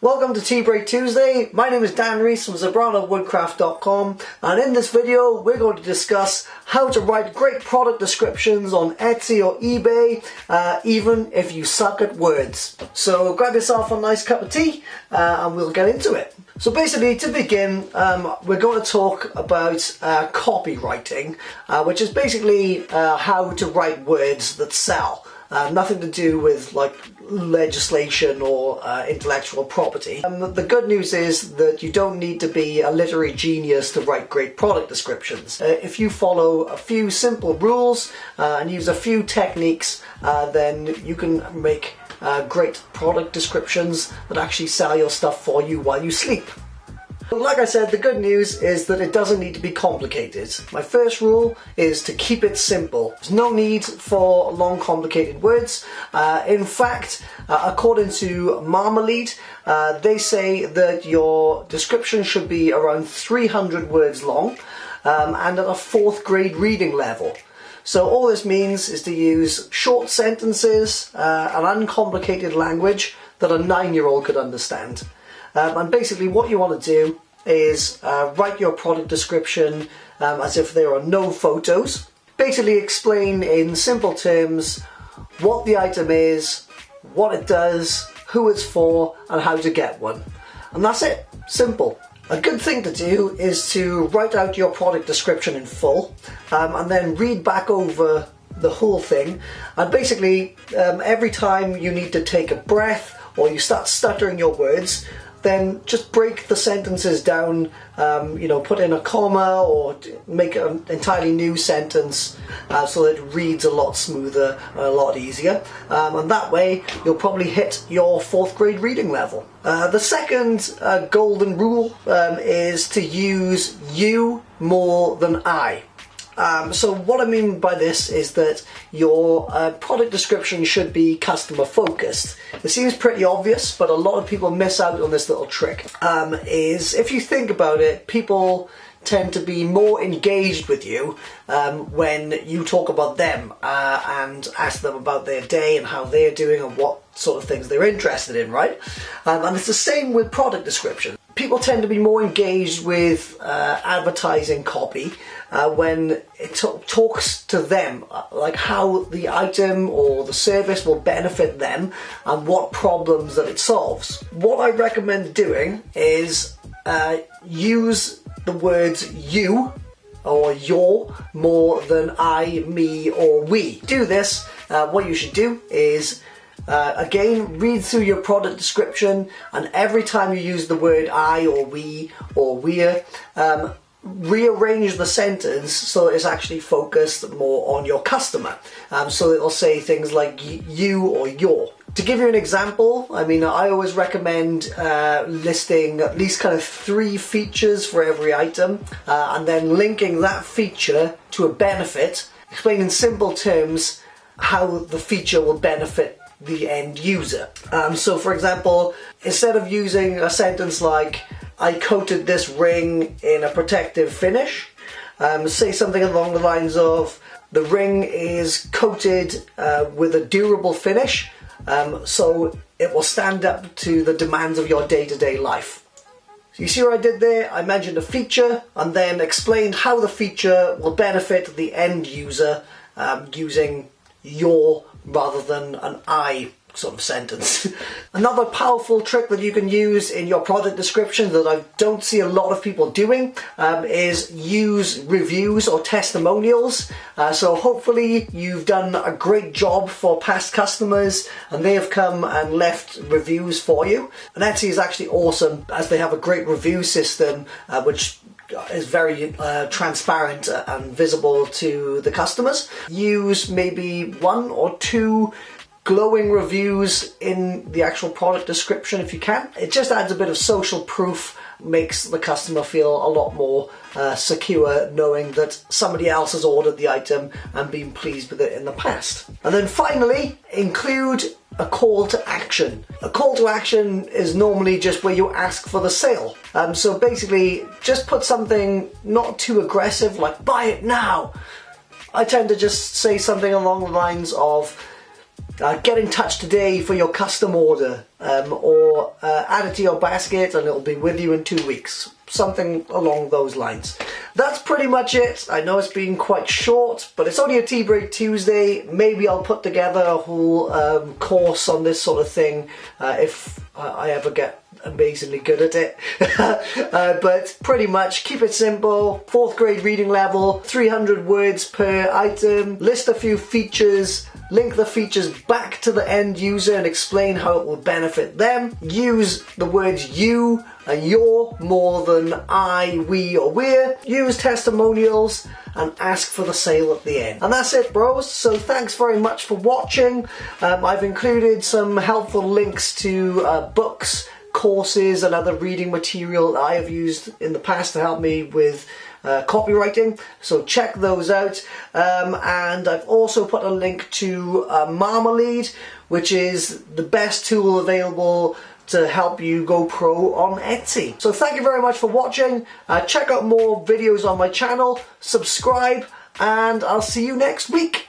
Welcome to Tea Break Tuesday. My name is Dan Rees from ZebranoWoodcraft.com, and in this video we're going to discuss how to write great product descriptions on Etsy or eBay, even if you suck at words. So grab yourself a nice cup of tea and we'll get into it. So basically, to begin, we're going to talk about copywriting, which is basically how to write words that sell. Nothing to do with like legislation or intellectual property. The good news is that you don't need to be a literary genius to write great product descriptions. If you follow a few simple rules and use a few techniques, then you can make great product descriptions that actually sell your stuff for you while you sleep. Like I said, the good news is that it doesn't need to be complicated. My first rule is to keep it simple. There's no need for long, complicated words. In fact, according to Marmalead, they say that your description should be around 300 words long and at a 4th grade reading level. So all this means is to use short sentences and uncomplicated language that a 9-year-old could understand. And basically what you want to do is write your product description as if there are no photos. Basically explain in simple terms what the item is, what it does, who it's for, and how to get one. And that's it. Simple. A good thing to do is to write out your product description in full and then read back over the whole thing. And basically every time you need to take a breath or you start stuttering your words, then just break the sentences down, put in a comma or make an entirely new sentence so that it reads a lot smoother and a lot easier. And that way you'll probably hit your 4th grade reading level. The second golden rule is to use you more than I. So what I mean by this is that your product description should be customer focused. It seems pretty obvious, but a lot of people miss out on this little trick. Is if you think about it, people tend to be more engaged with you when you talk about them and ask them about their day and how they're doing and what sort of things they're interested in, right? And it's the same with product description. People tend to be more engaged with advertising copy when it talks to them, like how the item or the service will benefit them and what problems that it solves. What I recommend doing is use the words you or your more than I, me, or we. Do this, what you should do is again, read through your product description, and every time you use the word I or we or we're, rearrange the sentence so it's actually focused more on your customer. So it'll say things like you or your. To give you an example, I always recommend listing at least kind of 3 features for every item and then linking that feature to a benefit, explain in simple terms how the feature will benefit the end user. So for example, instead of using a sentence like I coated this ring in a protective finish, say something along the lines of the ring is coated with a durable finish, so it will stand up to the demands of your day-to-day life. So you see what I did there? I mentioned a feature and then explained how the feature will benefit the end user using your rather than an I sort of sentence. Another powerful trick that you can use in your product description that I don't see a lot of people doing is use reviews or testimonials. So hopefully you've done a great job for past customers and they have come and left reviews for you. And Etsy is actually awesome as they have a great review system which is very transparent and visible to the customers. Use maybe 1 or 2 glowing reviews in the actual product description if you can. It just adds a bit of social proof, makes the customer feel a lot more secure knowing that somebody else has ordered the item and been pleased with it in the past. And then finally, include a call to action. A call to action is normally just where you ask for the sale. So basically, just put something not too aggressive like buy it now. I tend to just say something along the lines of get in touch today for your custom order, or add it to your basket and it'll be with you in 2 weeks. Something along those lines. That's pretty much it. I know it's been quite short, but it's only a Tea Break Tuesday. Maybe I'll put together a whole course on this sort of thing if I ever get amazingly good at it. But pretty much keep it simple. 4th grade reading level, 300 words per item, list a few features, link the features back to the end user and explain how it will benefit them. Use the words you and your more than I, we or we're. Use testimonials and ask for the sale at the end. And that's it, bros. So thanks very much for watching. I've included some helpful links to books, courses and other reading material that I have used in the past to help me with copywriting, so check those out. And I've also put a link to Marmalead, which is the best tool available to help you go pro on Etsy. So thank you very much for watching. Check out more videos on my channel, subscribe, and I'll see you next week.